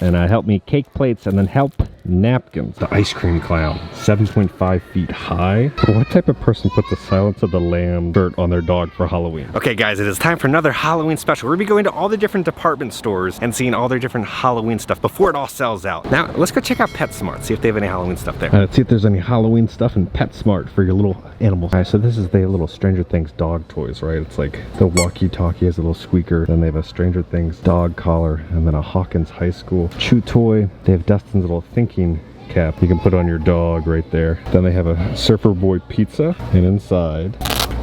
And help me cake plates, and then help napkins. The ice cream clown, 7.5 feet high. What type of person puts a Silence of the Lamb shirt on their dog for Halloween? Okay guys, it is time for another Halloween special. We're gonna be going to all the different department stores and seeing all their different Halloween stuff before it all sells out. Now, let's go check out Petsmart, see if they have any Halloween stuff there. Let's see if there's any Halloween stuff in Petsmart for your little animals. All right, so this is the little Stranger Things dog toys, right? It's like the walkie-talkie has a little squeaker, then they have a Stranger Things dog collar, and then a Hawkins High School chew toy. They have Dustin's little thinking cap you can put on your dog right there. Then they have a Surfer Boy pizza, and inside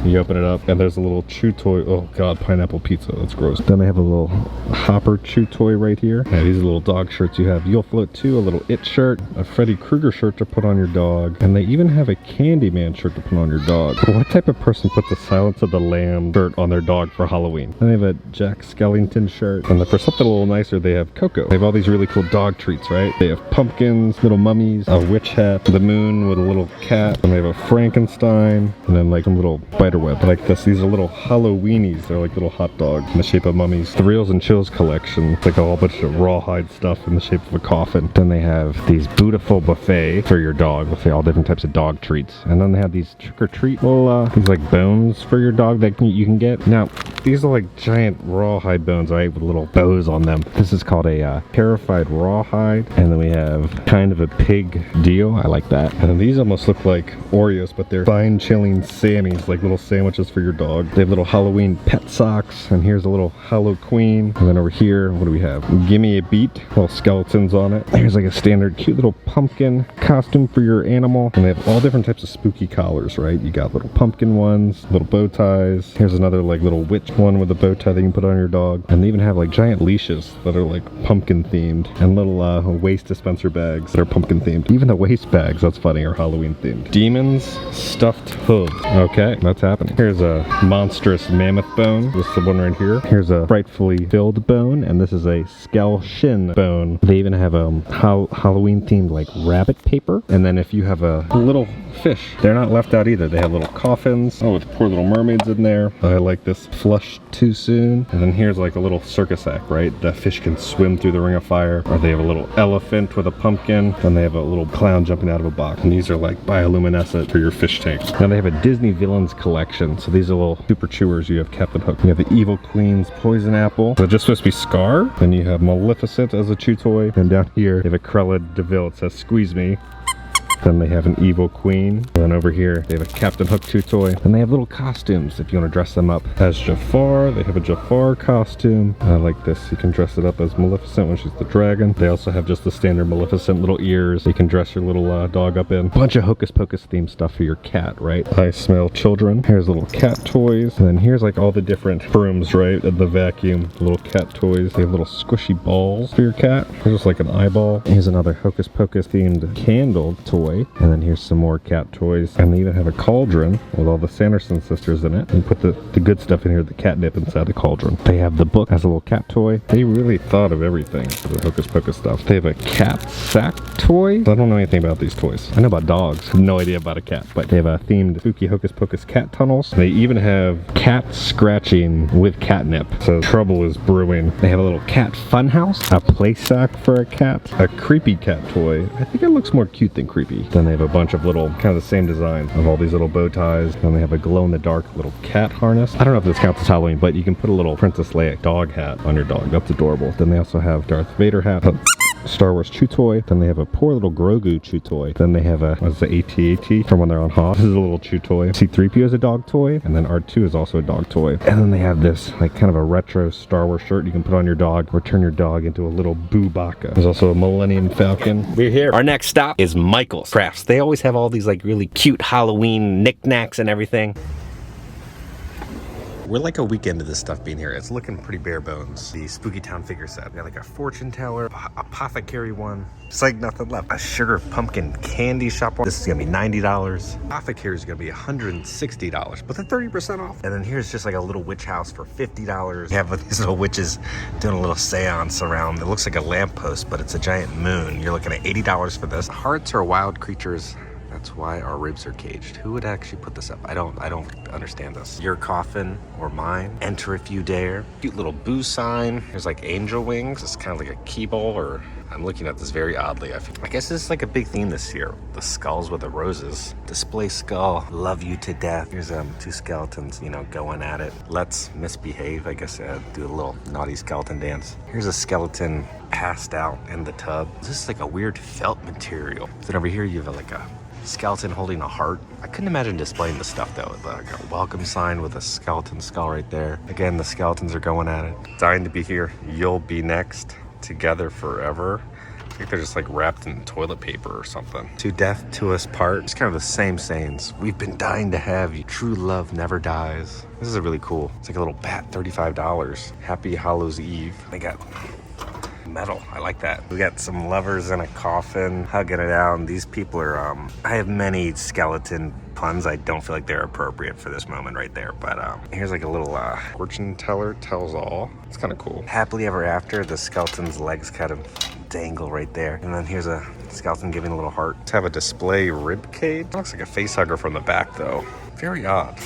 you open it up and there's a little chew toy. Oh god, pineapple pizza, that's gross. Then they have a little Hopper chew toy right here. Yeah, these are little dog shirts. You have You'll Float 2, a little It shirt, a Freddy Krueger shirt to put on your dog, and they even have a Candyman shirt to put on your dog. What type of person puts a Silence of the Lamb shirt on their dog for Halloween? Then they have a Jack Skellington shirt, and then for something a little nicer they have Coco. They have all these really cool dog treats, right? They have pumpkins, little mummies, a witch hat, the moon with a little cat, and they have a Frankenstein, and then like some little spider web like this. These are little Halloweenies. They're like little hot dogs in the shape of mummies. The Reels and Chills collection. It's like a whole bunch of rawhide stuff in the shape of a coffin. Then they have these beautiful buffet for your dog with all different types of dog treats. And then they have these trick or treat little these like bones for your dog that you can get. Now these are like giant rawhide bones, right, with little bows on them. This is called a terrified rawhide. And then we have kind of a pig deal. I like that. And then these almost look like Oreos, but they're fine chilling Sammies, like little sandwiches for your dog. They have little Halloween pet socks, and here's a little Hallow Queen. And then over here, what do we have? Gimme a Beat, little skeletons on it. Here's like a standard cute little pumpkin costume for your animal. And they have all different types of spooky collars, right? You got little pumpkin ones, little bow ties. Here's another like little witch one with a bow tie that you can put on your dog. And they even have like giant leashes that are like pumpkin themed, and little waste dispenser bags that are pumpkin themed. Even the waste bags, that's funny, are Halloween themed. Demons stuffed hood. Okay, that's happening. Here's a monstrous mammoth bone. This is the one right here. Here's a frightfully filled bone, and this is a skull shin bone. They even have a Halloween themed like rabbit paper. And then if you have a little fish, they're not left out either. They have little coffins. Oh, with poor little mermaids in there. I like this. Flushed too soon. And then here's like a little circus act, right? The fish can swim through the ring of fire. Or they have a little elephant with a pumpkin. Then they have a little clown jumping out of a box. And these are like bioluminescent for your fish tank. Now they have a Disney Villains collection. So these are little super chewers. You have Captain Hook. You have the Evil Queen's Poison Apple. So just supposed to be Scar. Then you have Maleficent as a chew toy. And down here, they have a Krella DeVille. It says Squeeze Me. Then they have an Evil Queen. And then over here, they have a Captain Hook chew toy. And they have little costumes if you want to dress them up as Jafar. They have a Jafar costume. I like this. You can dress it up as Maleficent when she's the dragon. They also have just the standard Maleficent little ears you can dress your little dog up in. Bunch of Hocus Pocus themed stuff for your cat, right? I smell children. Here's little cat toys. And then here's like all the different brooms, right? The vacuum, little cat toys. They have little squishy balls for your cat. Here's just like an eyeball. Here's another Hocus Pocus themed candle toy. And then here's some more cat toys. And they even have a cauldron with all the Sanderson sisters in it. And put the good stuff in here, the catnip inside the cauldron. They have the book as a little cat toy. They really thought of everything for the Hocus Pocus stuff. They have a cat sack toy. I don't know anything about these toys. I know about dogs. I have no idea about a cat. But they have a themed spooky Hocus Pocus cat tunnels. They even have cat scratching with catnip. So trouble is brewing. They have a little cat funhouse. A play sack for a cat. A creepy cat toy. I think it looks more cute than creepy. Then they have a bunch of little, kind of the same design of all these little bow ties. Then they have a glow-in-the-dark little cat harness. I don't know if this counts as Halloween, but you can put a little Princess Leia dog hat on your dog. That's adorable. Then they also have Darth Vader hat. Star Wars chew toy. Then they have a poor little Grogu chew toy. Then they have a, what's the AT-AT from when they're on Hoth. This is a little chew toy. C-3PO is a dog toy. And then R2 is also a dog toy. And then they have this like kind of a retro Star Wars shirt you can put on your dog or turn your dog into a little Chewbacca. There's also a Millennium Falcon. We're here. Our next stop is Micheals Crafts. They always have all these like really cute Halloween knickknacks and everything. We're like a week into this stuff being here. It's looking pretty bare bones. The Spooky Town figure set. We got like a fortune teller, apothecary one. It's like nothing left. A sugar pumpkin candy shop one. This is gonna be $90. Apothecary is gonna be $160, but they're 30% off. And then here's just like a little witch house for $50. We have these little witches doing a little seance around. It looks like a lamppost, but it's a giant moon. You're looking at $80 for this. Hearts are wild creatures. That's why our ribs are caged. Who would actually put this up? I don't understand this. Your coffin or mine. Enter if you dare. Cute little boo sign. There's like angel wings. It's kind of like a key bowl, or I'm looking at this very oddly. I guess this is like a big theme this year. The skulls with the roses. Display skull. Love you to death. Here's two skeletons, you know, going at it. Let's misbehave. I guess do a little naughty skeleton dance. Here's a skeleton passed out in the tub. This is like a weird felt material. Then over here you have like a skeleton holding a heart. I couldn't imagine displaying this stuff though. Like a welcome sign with a skeleton skull right there. Again, the skeletons are going at it. Dying to be here. You'll be next. Together forever. I think they're just like wrapped in toilet paper or something. To death to us part. It's kind of the same sayings. We've been dying to have you. True love never dies. This is a really cool. It's like a little bat, $35. Happy Hallows Eve. They got metal. I like that. We got some lovers in a coffin hugging it out. And these people are I have many skeleton puns. I don't feel like they're appropriate for this moment right there, but here's like a little fortune teller tells all. It's kind of cool. Happily ever after. The skeleton's legs kind of dangle right there, and then here's a skeleton giving a little heart. Let's have a display rib cage. Looks like a face hugger from the back though. Very odd.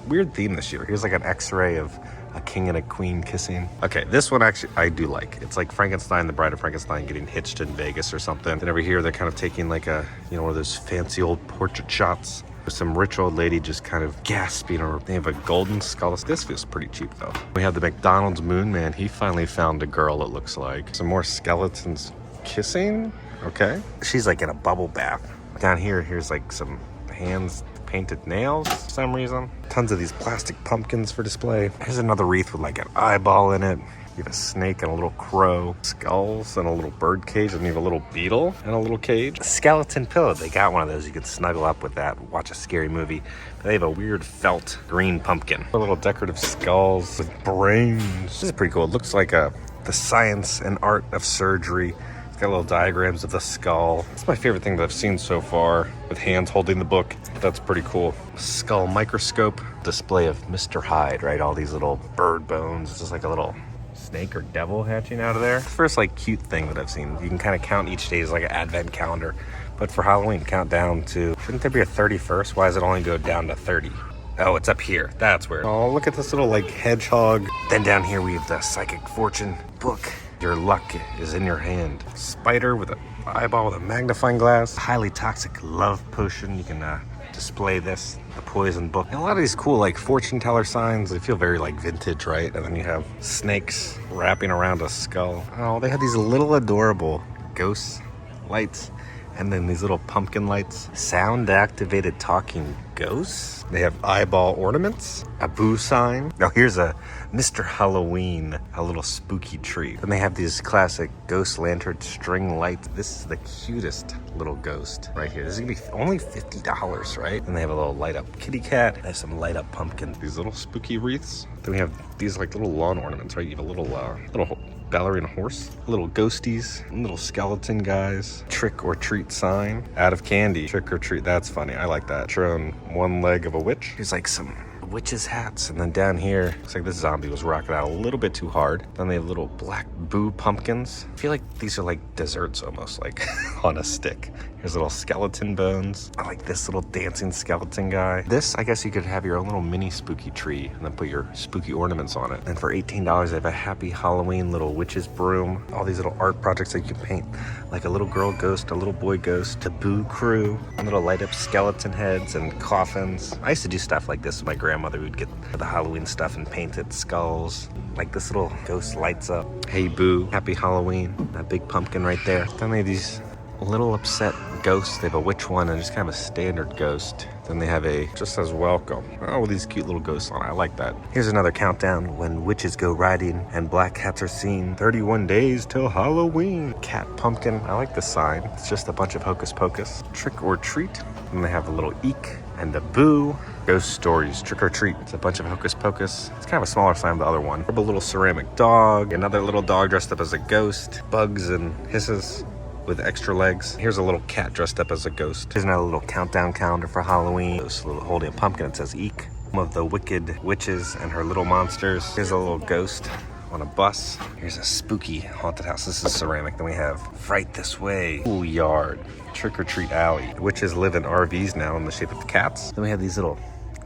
Weird theme this year. Here's like an x-ray of a king and a queen kissing. Okay, this one actually I do like. It's like Frankenstein, the Bride of Frankenstein getting hitched in Vegas or something. And over here they're kind of taking like a, you know, one of those fancy old portrait shots. There's some rich old lady just kind of gasping, or they have a golden skull. This feels pretty cheap though. We have the McDonald's Moon Man. He finally found a girl, it looks like. Some more skeletons kissing. Okay. She's like in a bubble bath. Down here, here's like some hands painted nails for some reason. Tons of these plastic pumpkins for display. Here's another wreath with like an eyeball in it. You have a snake and a little crow, skulls and a little bird cage, and you have a little beetle and a little cage. A skeleton pillow. They got one of those. You could snuggle up with that, watch a scary movie. They have a weird felt green pumpkin. A little decorative skulls with brains. This is pretty cool. It looks like the science and art of surgery. It's got little diagrams of the skull. It's my favorite thing that I've seen so far, with hands holding the book. That's pretty cool. Skull microscope. Display of Mr. Hyde, right? All these little bird bones. It's just like a little snake or devil hatching out of there. First like cute thing that I've seen. You can kind of count each day as like an advent calendar, but for Halloween count down to, shouldn't there be a 31st? Why does it only go down to 30? Oh, it's up here. That's where. Oh, look at this little like hedgehog. Then down here we have the psychic fortune book. Your luck is in your hand. Spider with an eyeball with a magnifying glass. Highly toxic love potion. You can display this, the poison book. And a lot of these cool like fortune teller signs, they feel very like vintage, right? And then you have snakes wrapping around a skull. Oh, they have these little adorable ghost lights, and then these little pumpkin lights. Sound activated talking ghosts. They have eyeball ornaments, a boo sign. Now here's a Mr. Halloween, a little spooky tree. And they have these classic ghost lantern string lights. This is the cutest little ghost right here. This is gonna be only $50, right? And they have a little light up kitty cat. They have some light up pumpkins. These little spooky wreaths. Then we have these like little lawn ornaments, right? You have a little ballerina horse, little ghosties, little skeleton guys, trick or treat sign, out of candy, trick or treat. That's funny. I like that. Showing one leg of a witch. Here's like some witches hats, and then down here looks like this zombie was rocking out a little bit too hard. Then they have little black boo pumpkins. I feel like these are like desserts almost, like on a stick. Here's little skeleton bones. I like this little dancing skeleton guy. This, I guess you could have your own little mini spooky tree and then put your spooky ornaments on it. And for $18 they have a happy Halloween little witch's broom. All these little art projects that you can paint, like a little girl ghost, a little boy ghost, a boo crew, and little light up skeleton heads and coffins. I used to do stuff like this with my grandmother. We'd get the Halloween stuff and paint it, skulls. Like this little ghost lights up. Hey boo, happy Halloween. That big pumpkin right there. Then they have these little upset ghosts. They have a witch one and just kind of a standard ghost. Then they have a just says welcome. Oh, with these cute little ghosts on it. I like that. Here's another countdown. When witches go riding and black cats are seen. 31 days till Halloween. Cat pumpkin. I like this sign. It's just a bunch of hocus pocus. Trick or treat. And they have a little eek and a boo. Ghost stories, trick or treat. It's a bunch of hocus pocus. It's kind of a smaller sign than the other one. A little ceramic dog. Another little dog dressed up as a ghost. Bugs and hisses with extra legs. Here's a little cat dressed up as a ghost. Here's another little countdown calendar for Halloween. This little holding a pumpkin. It says eek. Some of the wicked witches and her little monsters. Here's a little ghost on a bus. Here's a spooky haunted house. This is ceramic. Then we have Fright This Way, Cool Yard, Trick or Treat Alley. Witches live in RVs now in the shape of cats. Then we have these little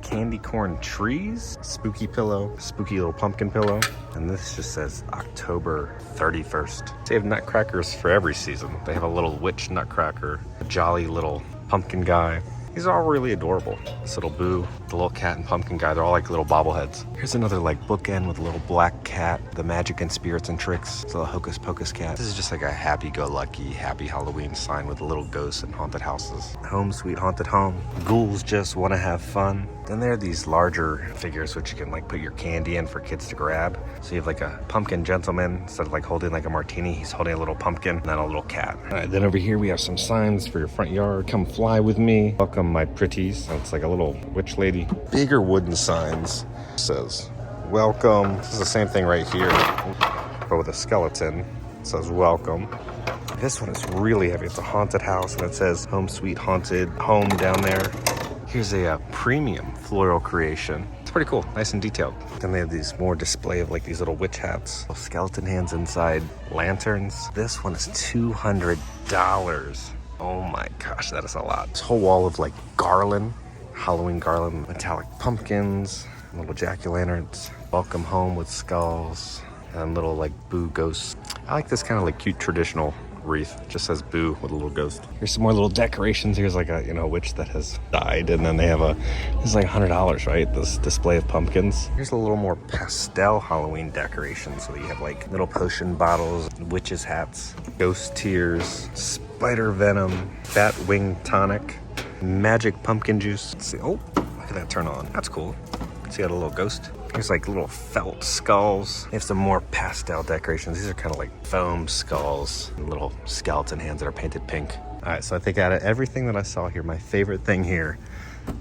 candy corn trees, spooky pillow, spooky little pumpkin pillow. And this just says October 31st. They have nutcrackers for every season. They have a little witch nutcracker, a jolly little pumpkin guy. These are all really adorable. This little Boo, the little cat and pumpkin guy, they're all like little bobbleheads. Here's another like bookend with a little black cat, the magic and spirits and tricks. It's a little hocus pocus cat. This is just like a happy-go-lucky, happy Halloween sign with little ghosts and haunted houses. Home sweet haunted home. Ghouls just want to have fun. Then there are these larger figures which you can like put your candy in for kids to grab. So you have like a pumpkin gentleman, instead of like holding like a martini, he's holding a little pumpkin and then a little cat. All right, then over here we have some signs for your front yard. Come fly with me. Welcome my pretties. So it's like a little witch lady. Bigger wooden signs. It says, welcome. This is the same thing right here, but with a skeleton. It says, welcome. This one is really heavy. It's a haunted house and it says home sweet haunted home down there. Here's a premium floral creation. It's pretty cool, nice and detailed. Then they have these more display of like these little witch hats. Skeleton hands inside lanterns. This one is $200. Oh my gosh, that is a lot. This whole wall of like garland, Halloween garland, metallic pumpkins, little jack-o'-lanterns, welcome home with skulls, and little like Boo ghosts. I like this kind of like cute traditional wreath. It just says Boo with a little ghost. Here's some more little decorations. Here's like a, witch that has died, and then they have this is like $100, right? This display of pumpkins. Here's a little more pastel Halloween decoration. So you have like little potion bottles, witches hats, ghost tears, spider venom, bat wing tonic, magic pumpkin juice. Let's see. Oh, look at that turn on. That's cool. See that a little ghost? Here's like little felt skulls. They have some more pastel decorations. These are kind of like foam skulls and little skeleton hands that are painted pink. All right, so I think out of everything that I saw here, my favorite thing here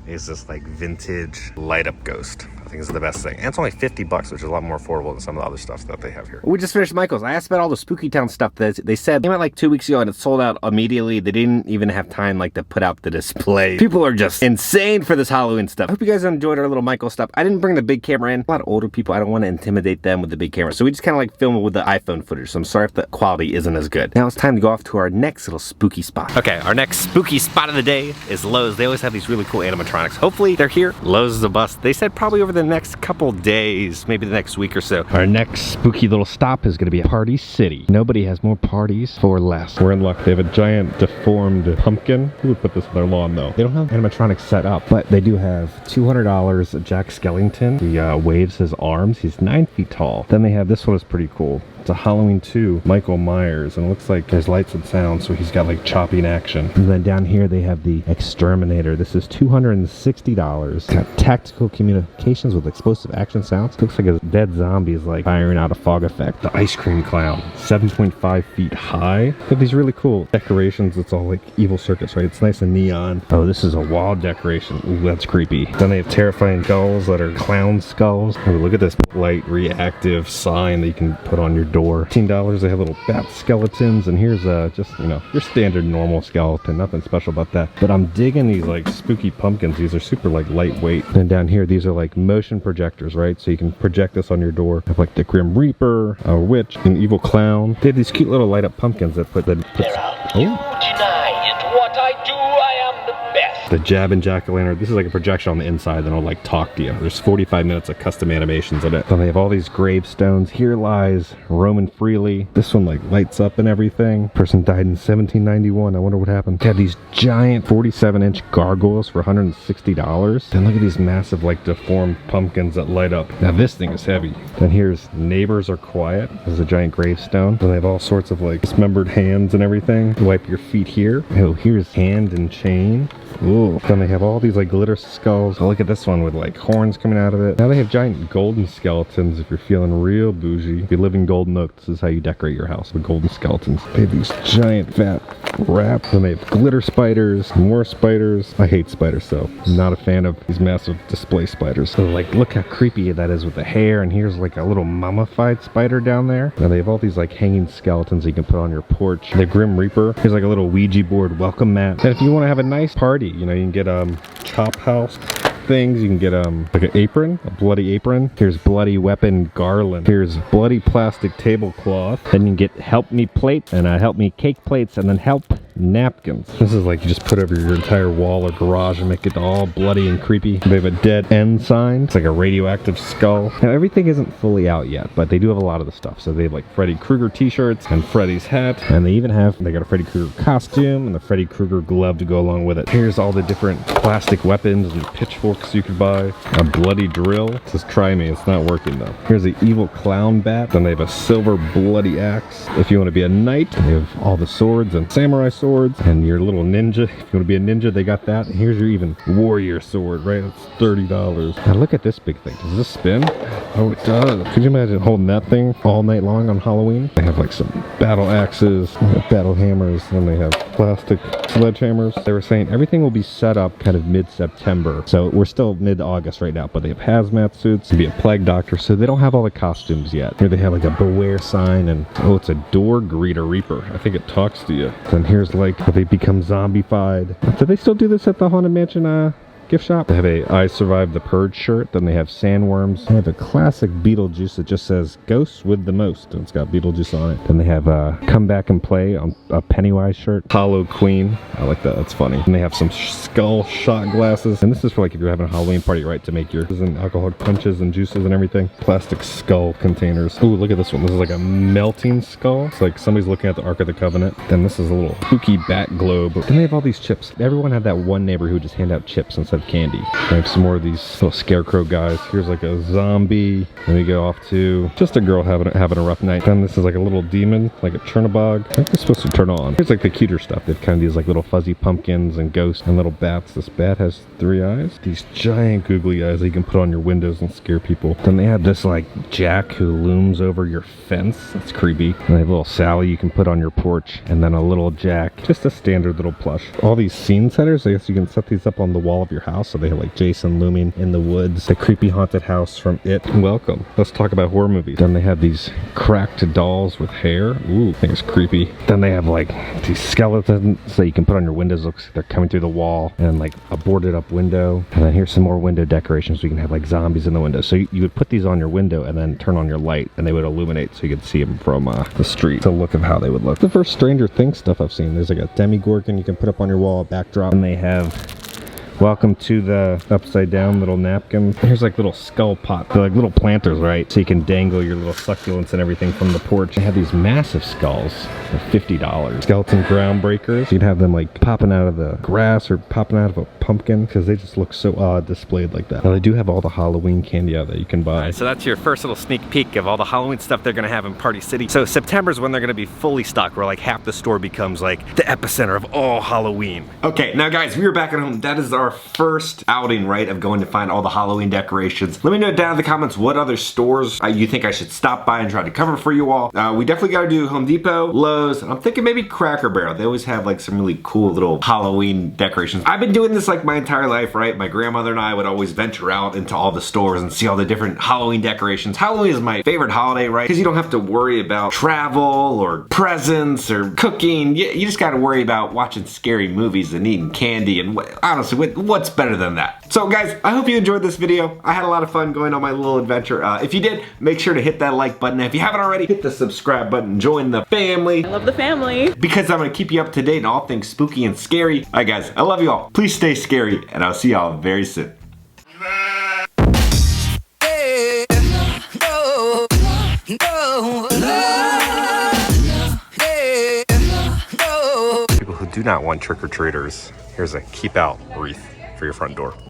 is this like vintage light up ghost. I think it's the best thing. And it's only $50, which is a lot more affordable than some of the other stuff that they have here. We just finished Michael's. I asked about all the Spooky Town stuff that they said came out like 2 weeks ago and it sold out immediately. They didn't even have time like to put out the display. People are just insane for this Halloween stuff. I hope you guys enjoyed our little Michael stuff. I didn't bring the big camera in. A lot of older people, I don't want to intimidate them with the big camera. So we just kind of like film it with the iPhone footage. So I'm sorry if the quality isn't as good. Now it's time to go off to our next little spooky spot. Okay, our next spooky spot of the day is Lowe's. They always have these really cool animatronics. Hopefully they're here. Lowe's is a bust. They said probably over the next couple days, maybe the next week or so. Our next spooky little stop is going to be Party City. Nobody has more parties for less. We're in luck. They have a giant deformed pumpkin. Who would put this on their lawn though? They don't have animatronics set up, but they do have $200 Jack Skellington. He waves his arms. He's 9 feet tall. Then they have this one is pretty cool. It's a Halloween 2 Michael Myers, and it looks like there's lights and sound, so he's got like chopping action. And then down here they have the Exterminator. This is $260. Got tactical communications with explosive action sounds. Looks like a dead zombie is like firing out a fog effect. The Ice Cream Clown, 7.5 feet high. They have these really cool decorations. It's all like evil circus, right? It's nice and neon. Oh, this is a wall decoration. Ooh, that's creepy. Then they have terrifying skulls that are clown skulls. Oh, look at this light reactive sign that you can put on your door. $15. They have little bat skeletons, and here's just your standard normal skeleton. Nothing special about that. But I'm digging these like spooky pumpkins. These are super like lightweight. And down here, these are like motion projectors, right? So you can project this on your door. Have like the Grim Reaper, a witch, an evil clown. They have these cute little light up pumpkins that put the the Jab and Jack-o'-lantern. This is like a projection on the inside that'll like talk to you. There's 45 minutes of custom animations in it. Then they have all these gravestones. Here lies Roman Freely. This one like lights up and everything. Person died in 1791. I wonder what happened. They have these giant 47-inch gargoyles for $160. Then look at these massive like deformed pumpkins that light up. Now this thing is heavy. Then here's Neighbors Are Quiet. There's a giant gravestone. Then they have all sorts of like dismembered hands and everything. Wipe your feet here. Oh, here's Hand and Chain. Ooh. Then they have all these like glitter skulls. Oh, look at this one with like horns coming out of it. Now they have giant golden skeletons if you're feeling real bougie. If you live in Golden Oak, this is how you decorate your house with golden skeletons. They have these giant fat wraps. Then they have glitter spiders, more spiders. I hate spiders, so I'm not a fan of these massive display spiders. So like, look how creepy that is with the hair. And here's like a little mummified spider down there. And they have all these like hanging skeletons you can put on your porch. The Grim Reaper. Here's like a little Ouija board welcome mat. And if you want to have a nice party, you can get Chop House. things. You can get like an apron, a bloody apron. Here's bloody weapon garland. Here's bloody plastic tablecloth. Then you can get help me plate and help me cake plates, and then help napkins. This is like you just put over your entire wall or garage and make it all bloody and creepy. They have a dead end sign. It's like a radioactive skull. Now everything isn't fully out yet, but they do have a lot of the stuff. So they have like Freddy Krueger t-shirts and Freddy's hat, and they got a Freddy Krueger costume and the Freddy Krueger glove to go along with it. Here's all the different plastic weapons and pitchforks you could buy. A bloody drill. It says try me, it's not working though. Here's the evil clown bat. Then they have a silver bloody axe. If you want to be a knight, they have all the swords and samurai swords. And your little ninja, if you want to be a ninja, they got that. And here's your even warrior sword, right? It's $30. Now look at this big thing. Does this spin? Oh, it does. Could you imagine holding that thing all night long on Halloween? They have like some battle axes, battle hammers, and they have plastic sledgehammers. They were saying everything will be set up kind of mid-September. So we're still mid-August right now, but they have hazmat suits, be a plague doctor, so they don't have all the costumes yet. Here they have like a beware sign, and oh, it's a door greeter reaper. I think it talks to you. Then here's like they become zombified. Do they still do this at the Haunted Mansion gift shop? They have a I Survived the Purge shirt. Then they have sandworms. They have a classic Beetlejuice that just says ghosts with the most, and it's got Beetlejuice on it. Then they have Come Back and Play on a Pennywise shirt. Hollow Queen. I like that. That's funny. And they have some skull shot glasses. And this is for like if you're having a Halloween party, right? To make your alcoholic punches and juices and everything. Plastic skull containers. Ooh, look at this one. This is like a melting skull. It's like somebody's looking at the Ark of the Covenant. Then this is a little spooky bat globe. Then they have all these chips. Everyone had that one neighbor who would just hand out chips instead of candy. I have some more of these little scarecrow guys. Here's like a zombie. Then we go off to just a girl having a rough night. Then this is like a little demon, like a Chernobog. I think they're supposed to turn on. Here's like the cuter stuff. They've kind of these like little fuzzy pumpkins and ghosts and little bats. This bat has 3 eyes. These giant googly eyes that you can put on your windows and scare people. Then they have this like Jack who looms over your fence. That's creepy. And they have a little Sally you can put on your porch. And then a little Jack. Just a standard little plush. All these scene setters, I guess you can set these up on the wall of your house. So they have like Jason looming in the woods, the creepy haunted house from It. Welcome. Let's talk about horror movies. Then they have these cracked dolls with hair. Ooh, I think it's creepy. Then they have like these skeletons that you can put on your windows. Looks like they're coming through the wall, and like a boarded up window. And then here's some more window decorations. We can have like zombies in the window. So you would put these on your window and then turn on your light, and they would illuminate so you could see them from the street. It's a look of how they would look. The first Stranger Things stuff I've seen. There's like a Demogorgon you can put up on your wall, a backdrop, and they have welcome to the upside down little napkin. Here's like little skull pot. They're like little planters, right? So you can dangle your little succulents and everything from the porch. They have these massive skulls for $50. Skeleton ground breakers. You'd have them like popping out of the grass or popping out of a pumpkin because they just look so odd displayed like that. Now they do have all the Halloween candy out that you can buy. All right, so that's your first little sneak peek of all the Halloween stuff they're gonna have in Party City. So September's when they're gonna be fully stocked, where like half the store becomes like the epicenter of all Halloween. Okay, now guys, we are back at home. That is our first outing, right, of going to find all the Halloween decorations. Let me know down in the comments what other stores you think I should stop by and try to cover for you all. We definitely got to do Home Depot, Lowe's, and I'm thinking maybe Cracker Barrel. They always have like some really cool little Halloween decorations. I've been doing this like my entire life, right? My grandmother and I would always venture out into all the stores and see all the different Halloween decorations. Halloween is my favorite holiday, right? Because you don't have to worry about travel or presents or cooking. You just got to worry about watching scary movies and eating candy, and honestly, what's better than that? So guys, I hope you enjoyed this video. I had a lot of fun going on my little adventure. If you did, make sure to hit that like button. If you haven't already, hit the subscribe button. Join the family. I love the family. Because I'm gonna keep you up to date on all things spooky and scary. All right guys, I love you all. Please stay scary, and I'll see y'all very soon. People who do not want trick-or-treaters, here's a keep out wreath for your front door.